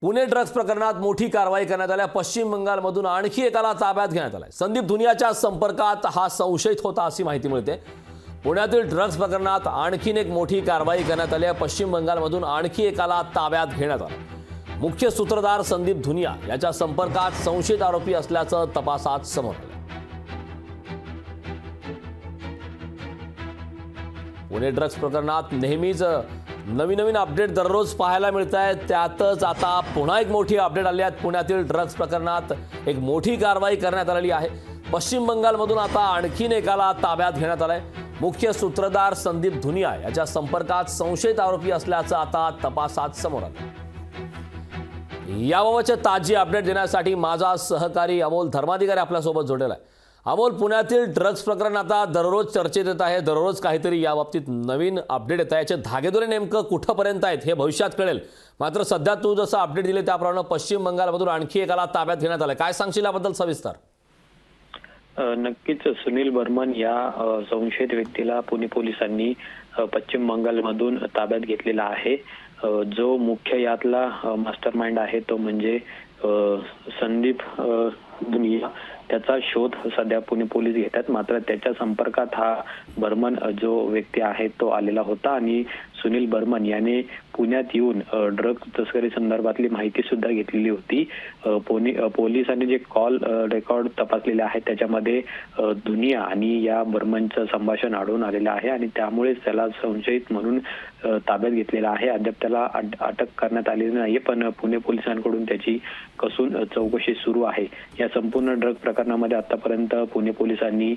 Pune drugs प्रकरणात मोठी कारवाई करण्यात आल्या। पश्चिम बंगालमधून आणखी एकाला ताब्यात घेण्यात आलाय। संदीप धुनियाच्या संपर्कात हा संशयित होता अशी माहिती मिळते। पुण्यातील ड्रग्ज प्रकरणात आणखीन एक मोठी कारवाई करण्यात आली आहे। पश्चिम बंगालमधून आणखी एकाला ताब्यात घेण्यात आलं। मुख्य सूत्रधार संदीप धुनिया याच्या संपर्कात संशयित आरोपी असल्याचं तपासात समोर आलं। पुणे ड्रग्ज प्रकरणात नेहमीच नवीन अपडेट दररोज पाहायला मिळत आहेत। त्यातच आता पुन्हा एक मोठी अपडेट आली आहे। पुण्यातील ड्रग्ज प्रकरणात एक मोठी कारवाई करण्यात आलेली आहे। पश्चिम बंगालमधून आता आणखीन एकाला ताब्यात घेण्यात आलंय। मुख्य सूत्रधार संदीप धुनिया याच्या संपर्कात संशयित आरोपी असल्याचं आता तपासात समोर आलं। याबाबतचे ताजी अपडेट देण्यासाठी माझा सहकारी अमोल धर्माधिकारी आपल्यासोबत जोडलेला आहे। अमोल, पुण्यातील ड्रग्ज प्रकरण आता दररोज चर्चेत येत आहे। दररोज काहीतरी याबाबतीत नवीन अपडेट येत आहे। याचे धागेदोरे नेमकं कुठपर्यंत आहेत हे भविष्यात कळेल। मात्र सध्या तू जसं अपडेट दिले त्याप्रमाणे पश्चिम बंगालमधून आणखी एकाला ताब्यात घेण्यात आलं। काय सांगशील याबद्दल सविस्तर? नक्कीच सुनील बर्मन या संशयित व्यक्तीला पुणे पोलिसांनी पश्चिम बंगालमधून ताब्यात घेतलेला आहे। जो मुख्य यातला मास्टरमाइंड आहे तो म्हणजे संदीप धुनिया। त्याचा शोध सध्या पुणे पोलीस घेतात। मात्र त्याच्या संपर्कात हा बर्मन जो व्यक्ती आहे तो आलेला होता आणि सुनील बर्मन याने पुण्यात येऊन ड्रग तस्करी संदर्भातली माहिती सुद्धा घेतलेली होती। पोलिसांनी जे कॉल रेकॉर्ड तपासलेले आहेत त्याच्यामध्ये धुनिया आणि या बर्मनचं संभाषण आढळून आलेलं आहे आणि त्यामुळे त्याला संशयित म्हणून ताब्यात घेतलेला आहे। अद्याप त्याला अटक करण्यात आलेली नाही, पण पुणे पोलिसांकडून त्याची कसून चौकशी सुरू आहे। या संपूर्ण ड्रग प्रकरणामध्ये आतापर्यंत पुणे पोलिसांनी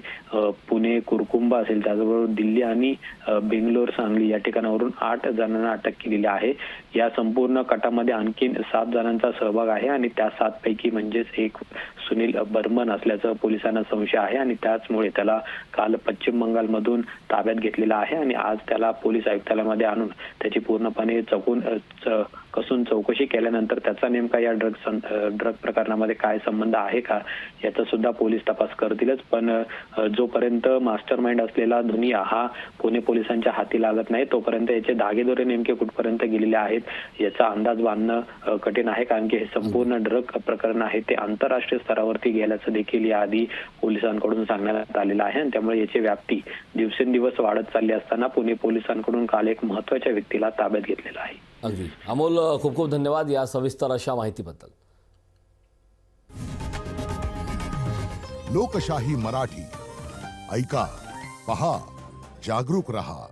पुणे, कुरकुंबा असेल, त्याचबरोबर दिल्ली आणि बेंगलोर, सांगली या ठिकाणावरून 8 जणांना अटक केलेली आहे। या संपूर्ण कटामध्ये आणखीन 7 जणांचा सहभाग आहे आणि त्या 7 पैकी म्हणजेच एक सुनील बर्मन असल्याचं पोलिसांना संशय आहे आणि त्याचमुळे त्याला काल पश्चिम बंगालमधून ताब्यात घेतलेला आहे आणि आज त्याला पोलीस आयुक्तालयामध्ये आणून त्याची पूर्णपणे कसून चौकशी केल्यानंतर त्याचा नेमका या ड्रग प्रकरणामध्ये काय संबंध आहे का याचा सुद्धा पोलीस तपास करतीलच। पण जोपर्यंत मास्टरमाइंड असलेला धुनिया हा पुणे पोलिसांच्या हाती लागत नाही तोपर्यंत याचे धागेदोरे नेमके कुठपर्यंत गेलेले आहेत याचा अंदाज बांधणं कठीण आहे, कारण की हे संपूर्ण ड्रग प्रकरण आहे ते आंतरराष्ट्रीय स्तरावरती गेल्याचं देखील याआधी पोलिसांकडून सांगण्यात आलेलं आहे आणि त्यामुळे याची व्याप्ती दिवसेंदिवस वाढत चालली असताना पुणे पोलिसांकडून काल एक महत्त्वाच्या व्यक्तीला ताब्यात घेतलेला आहे। अगदी अमोल, खूप खूप धन्यवाद या सविस्तर अशा माहितीबद्दल। लोकशाही मराठी ऐका, पहा, जागरूक रहा।